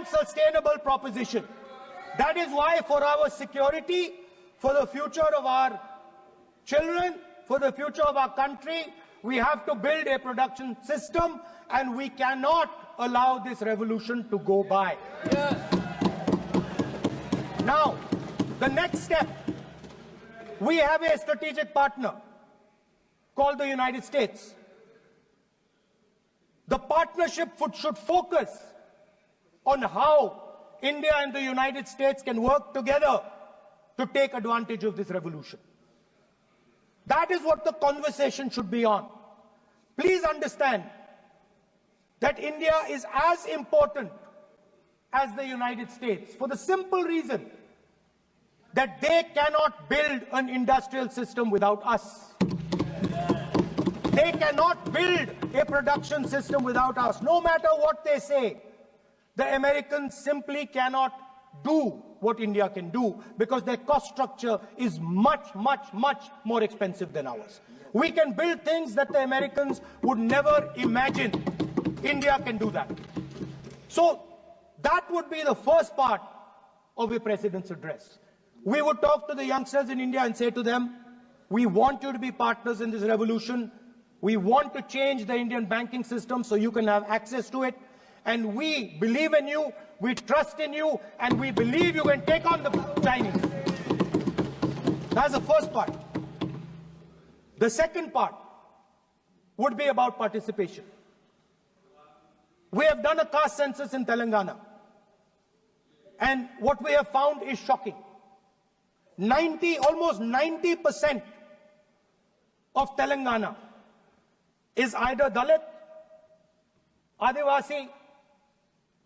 sustainable proposition. That is why, for our security, for the future of our children, for the future of our country, we have to build a production system, and we cannot allow this revolution to go by. Yes. Now, the next step, we have a strategic partner called the United States. The partnership should focus on how India and the United States can work together to take advantage of this revolution. That is what the conversation should be on. Please understand that India is as important as the United States for the simple reason that they cannot build an industrial system without us. They cannot build a production system without us. No matter what they say, the Americans simply cannot do what India can do because their cost structure is much, much, much more expensive than ours. We can build things that the Americans would never imagine. India can do that. So that would be the first part of a president's address. We would talk to the youngsters in India and say to them, we want you to be partners in this revolution. We want to change the Indian banking system so you can have access to it. And we believe in you, we trust in you, and we believe you can take on the Chinese. That's the first part. The second part would be about participation. We have done a caste census in Telangana, and what we have found is shocking. Almost 90% of Telangana is either Dalit, Adivasi,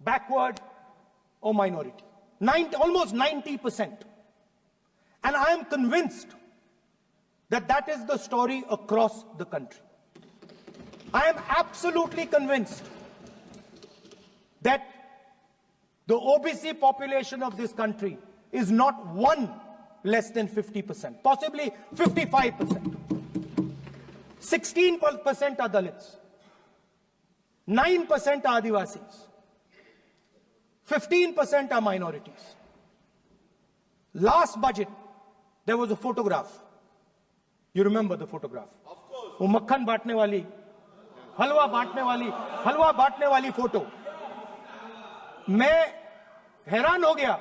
backward, or minority. Almost 90%. And I am convinced that that is the story across the country. I am absolutely convinced that the OBC population of this country is not one less than 50%, possibly 55%. 16% are Dalits, 9% are Adivasis, 15% are minorities. Last budget, there was a photograph. You remember the photograph? Of course. वो मक्खन बांटने वाली, हलवा बांटने वाली photo. मैं हैरान हो गया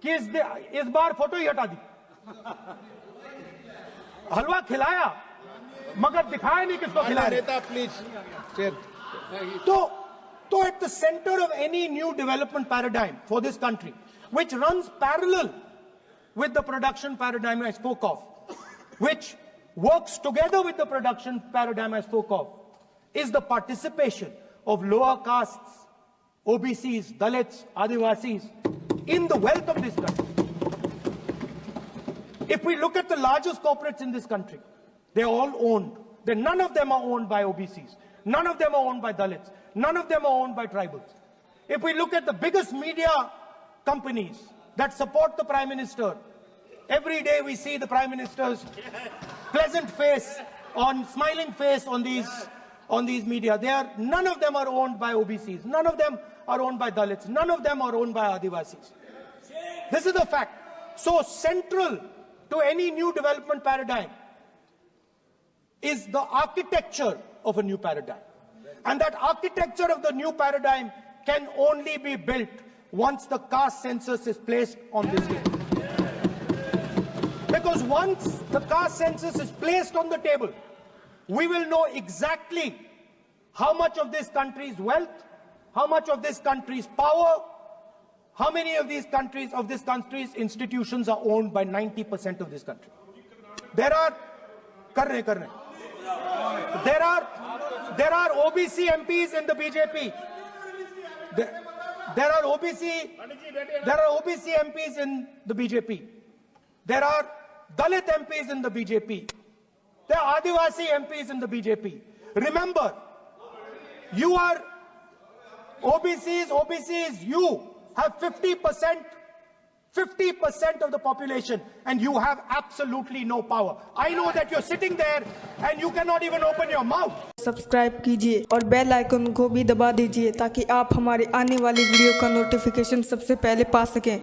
कि इस बार फोटो ही हटा दी. हलवा खिलाया मगर दिखाया नहीं किसको खिला रहे. Please. So at the center of any new development paradigm for this country, which runs parallel with the production paradigm I spoke of, which works together with the production paradigm I spoke of, is the participation of lower castes, OBCs, Dalits, Adivasis in the wealth of this country. If we look at the largest corporates in this country, they're all owned. None of them are owned by OBCs. None of them are owned by Dalits. None of them are owned by tribals. If we look at the biggest media companies that support the Prime Minister, every day we see the Prime Minister's pleasant face, smiling face on these media. None of them are owned by OBCs. None of them are owned by Dalits. None of them are owned by Adivasis. This is the fact. So central to any new development paradigm is the architecture of a new paradigm. And that architecture of the new paradigm can only be built once the caste census is placed on this table. Because once the caste census is placed on the table, we will know exactly how much of this country's wealth, how much of this country's power, how many of this country's institutions are owned by 90% of this country. There are OBC MPs in the BJP. There are OBC MPs in the BJP. There are Dalit MPs in the BJP. There are Adivasi MPs in the BJP. Remember, you are OBCs, you have 50% of the population, and you have absolutely no power. I know that you're sitting there and you cannot even open your mouth. Subscribe कीजिए और bell icon को भी दबा दीजिए ताकि आप हमारे आने वाली वीडियो का नोटिफिकेशन सबसे पहले पा सकें।